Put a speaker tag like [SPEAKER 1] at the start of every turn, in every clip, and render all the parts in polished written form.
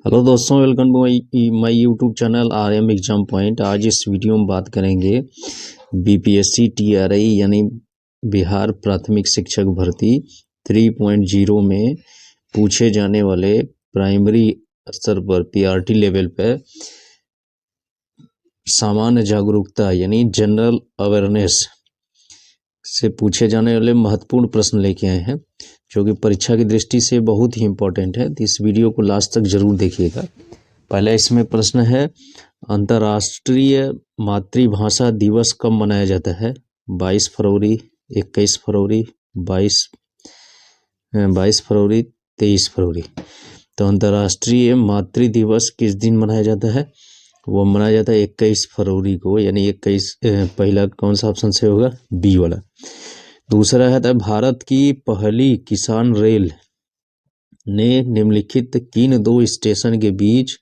[SPEAKER 1] Hello दोस्तों, welcome to my YouTube channel RM exam point. आज इस वीडियो में बात करेंगे BPSC TRI यानी बिहार प्राथमिक शिक्षक भर्ती 3.0 में पूछे जाने वाले प्राइमरी स्तर पर PRT लेवल पर सामान्य जागरूकता यानी जनरल अवेयरनेस से पूछे जाने वाले महत्वपूर्ण प्रश्न लेके आए हैं, जो कि परीक्षा की दृष्टि से बहुत ही इम्पोर्टेंट है। तो इस वीडियो को लास्ट तक जरूर देखिएगा। पहले इसमें प्रश्न है, अंतर्राष्ट्रीय मातृभाषा दिवस कब मनाया जाता है? 22 फरवरी, 21 फरवरी, 22 फरवरी, 23 फरवरी। तो अंतर्राष्ट्रीय मातृ दिवस किस दिन मनाया जाता है? वो मनाया जाता है 21 फरवरी को, यानी 21। पहला कौन सा ऑप्शन से होगा? बी वाला। दूसरा है, भारत की पहली किसान रेल ने निम्नलिखित किन दो स्टेशन के बीच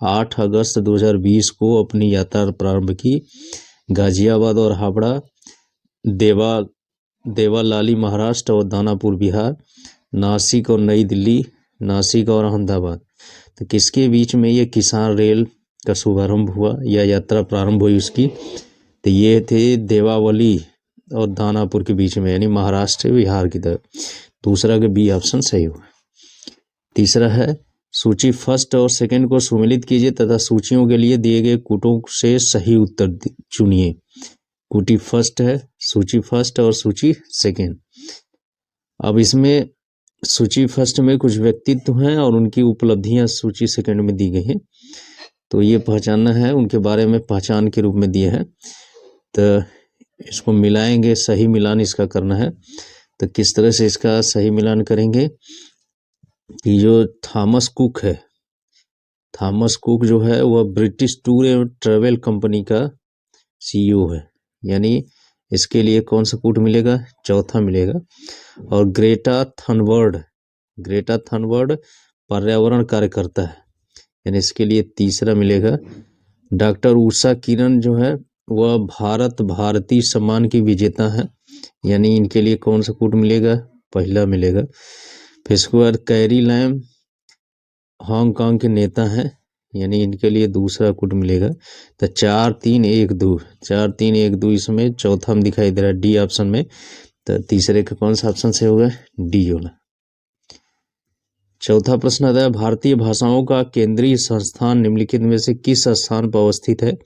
[SPEAKER 1] 8 अगस्त 2020 को अपनी यात्रा प्रारंभ की? गाजियाबाद और हावड़ा, देवालाली महाराष्ट्र और दानापुर बिहार, नासिक और नई दिल्ली, नासिक और अहमदाबाद। तो किसके बीच में ये किसान रेल का शुभारंभ हुआ या यात्रा प्रारंभ हुई उसकी? तो ये थे देवावली और दानापुर के बीच में, यानी महाराष्ट्र बिहार की तरफ। दूसरा के बी ऑप्शन सही होगा। तीसरा है, सूची फर्स्ट और सेकंड को सुमेलित कीजिए तथा सूचियों के लिए दिए गए कूटों से सही उत्तर चुनिए। कूटी फर्स्ट है, सूची फर्स्ट और सूची सेकंड। अब इसमें सूची फर्स्ट में कुछ व्यक्तित्व हैं और उनकी उपलब्धियां सूची सेकंड में दी गई हैं, तो ये पहचानना है, उनके बारे में पहचान के रूप में दिए हैं। तो इसको मिलाएंगे, सही मिलान इसका करना है। तो किस तरह से इसका सही मिलान करेंगे कि जो थॉमस कुक है, थॉमस कुक जो है वह ब्रिटिश टूर एवं ट्रेवल कंपनी का CEO है, यानी इसके लिए कौन सा कूट मिलेगा? चौथा मिलेगा। और ग्रेटा थनबर्ड पर्यावरण कार्यकर्ता है, यानी इसके लिए तीसरा मिलेगा। डॉक्टर उषा किरण जो है वह भारत भारती सम्मान की विजेता है, यानी इनके लिए कौन सा कूट मिलेगा? पहला मिलेगा। फिर इसके बाद कैरी लैम हांगकांग के नेता हैं, यानी इनके लिए दूसरा कूट मिलेगा। तो 4 3 1 2 इसमें चौथा में दिखाई दे रहा है डी ऑप्शन में। तो तीसरे का कौन सा ऑप्शन से होगा? डी वाला। चौथा प्रश्न आता है, भारतीय भाषाओं का केंद्रीय संस्थान निम्नलिखित में से किस स्थान पर अवस्थित है?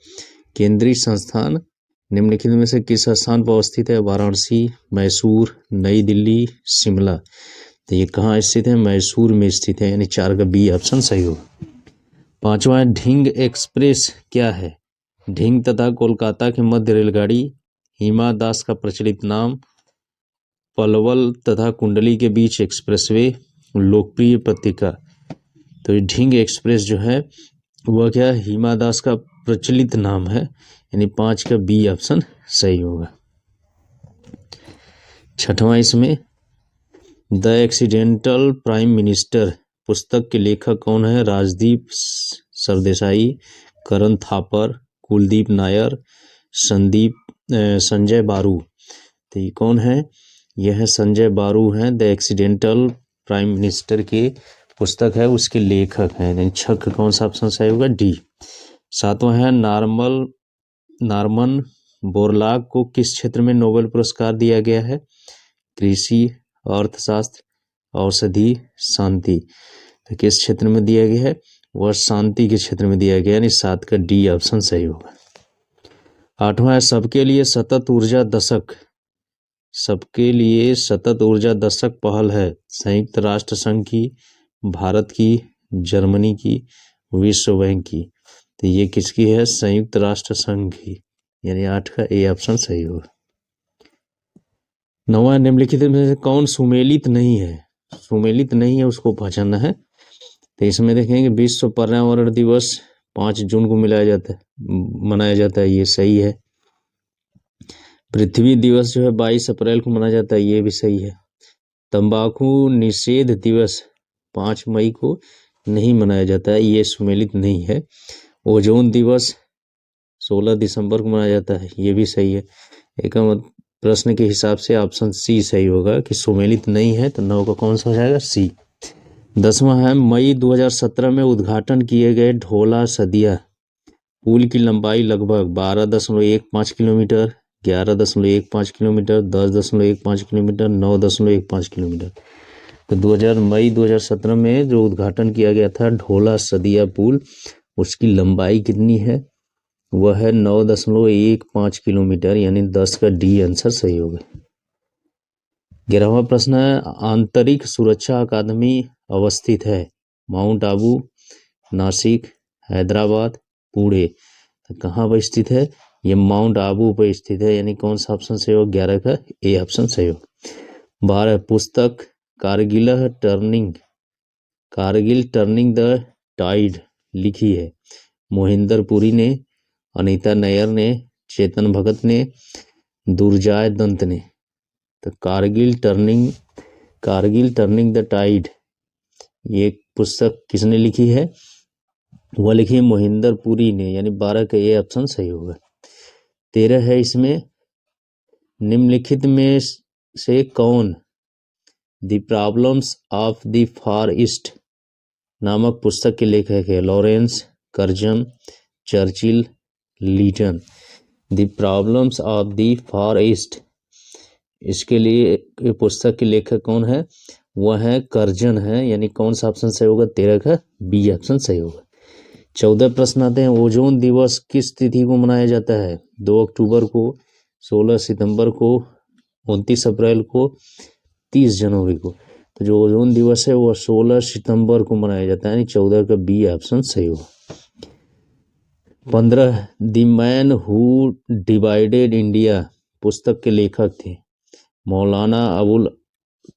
[SPEAKER 1] केंद्रीय संस्थान निम्नलिखित में से किस स्थान पर अवस्थित है? वाराणसी, मैसूर, नई दिल्ली, शिमला। तो ये कहाँ स्थित है? मैसूर में स्थित है, यानी 4 का बी ऑप्शन सही होगा। पांचवा है, ढिंग एक्सप्रेस क्या है? ढिंग तथा कोलकाता के मध्य रेलगाड़ी, हिमा दास का प्रचलित नाम, पलवल तथा कुंडली के बीच एक्सप्रेसवे, लोकप्रिय पत्रिका। तो ये ढिंग एक्सप्रेस जो है वह क्या? हिमा दास का प्रचलित नाम है, यानी 5 का बी ऑप्शन सही होगा। छठवां इसमें, द एक्सीडेंटल प्राइम मिनिस्टर पुस्तक के लेखक कौन है? राजदीप सरदेसाई, करण थापर, कुलदीप नायर, संजय बारू। तो ये कौन है? यह है संजय बारू हैं। द एक्सीडेंटल प्राइम मिनिस्टर की पुस्तक है, उसके लेखक हैं, यानी छक कौन सा ऑप्शन सही होगा? डी। सातवां है, नॉर्मन बोरलॉग को किस क्षेत्र में नोबेल पुरस्कार दिया गया है? कृषि, अर्थशास्त्र, औषधि, शांति। तो किस क्षेत्र में दिया गया है? वह शांति के क्षेत्र में दिया गया, यानी 7 का डी ऑप्शन सही होगा। आठवां है, सबके लिए सतत ऊर्जा दशक पहल है संयुक्त राष्ट्र संघ की, भारत की, जर्मनी की, विश्व बैंक की। तो ये किसकी है? संयुक्त राष्ट्र संघ की, यानी 8 का ए ऑप्शन सही होगा। नौवां, निम्नलिखित में से कौन सुमेलित नहीं है? सुमेलित नहीं है उसको पहचानना है। तो इसमें देखेंगे, विश्व पर्यावरण दिवस 5 जून को मनाया जाता है, ये सही है। पृथ्वी दिवस जो है 22 अप्रैल को मनाया जाता है, ये भी सही है। तंबाकू निषेध दिवस 5 मई को नहीं मनाया जाता है, ये सुमेलित नहीं है। ओजोन दिवस 16 दिसंबर को मनाया जाता है, ये भी सही है। एक प्रश्न के हिसाब से ऑप्शन सी सही होगा कि सुमेलित नहीं है, तो 9 का कौन सा हो जाएगा? सी। 10वां है मई 2017 में उद्घाटन किए गए ढोला सदिया पुल की लंबाई लगभग 12.15 किलोमीटर, 11.15 किलोमीटर, 10.15 किलोमीटर, 9.15 किलोमीटर। तो मई 2017 में जो उद्घाटन किया गया था ढोला सदिया पुल, उसकी लंबाई कितनी है? वह है 9.15 किलोमीटर, यानी 10 का डी आंसर सही होगा। 11वां प्रश्न है आंतरिक सुरक्षा अकादमी अवस्थित है माउंट आबू, नासिक, हैदराबाद, पुणे। तो कहाँ पर स्थित है? ये माउंट आबू पर स्थित है, यानी कौन सा ऑप्शन सही होगा? 11 का ए ऑप्शन सही होगा। 12 पुस्तक कारगिल टर्निंग द टाइड लिखी है मोहिंदर पुरी ने, अनीता नैयर ने, चेतन भगत ने, दुर्जय दत्त ने। तो कारगिल टर्निंग द टाइड ये पुस्तक किसने लिखी है? वह लिखी है मोहिंदर पुरी ने, यानी 12 का ये ऑप्शन सही होगा। 13 है इसमें निम्नलिखित में से कौन the problems of the far east नामक पुस्तक के लेखक है? Lawrence, Curzon, Churchill, Lytton. The problems of the far east, इसके लिए पुस्तक के लेखक कौन है? वह है कर्जन है, यानी कौन सा ऑप्शन सही होगा? 13 का बी ऑप्शन सही होगा। 14 प्रश्न आते हैं ओजोन दिवस किस तिथि को मनाया जाता है? 2 अक्टूबर को, 16 सितंबर को, 29 अप्रैल को, 30 जनवरी को। तो जो ओजोन दिवस है वह 16 सितंबर को मनाया जाता है, यानी 14 का बी ऑप्शन सही होगा। 15 the man who divided India पुस्तक के लेखक थे Maulana Abul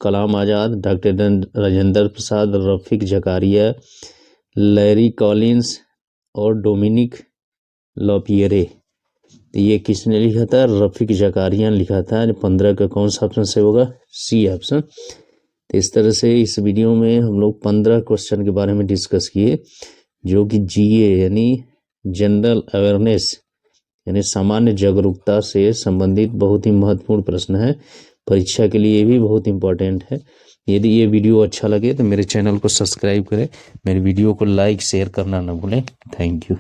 [SPEAKER 1] Kalam Azad, doctor Rajendra Prasad, Rafiq Zachariah, Larry Collins और डोमिनिक लॉपियरे। तो ये किसने लिखा था? रफीक जकारिया ने लिखा था। 15 का कौन सा ऑप्शन सही होगा? C option. तो इस तरह से इस वीडियो में हम लोग 15 क्वेश्चन के बारे में डिस्कस किए, जो कि जीए यानी जनरल अवेयरनेस यानी सामान्य जागरूकता से संबंधित बहुत ही महत्वपूर्ण प्रश्न है। परीक्षा के लिए भी बहुत इंपॉर्टेंट है। यदि ये वीडियो अच्छा लगे तो मेरे चैनल को सब्सक्राइब करें, मेरे वीडियो को लाइक शेयर करना ना भूलें। Thank you.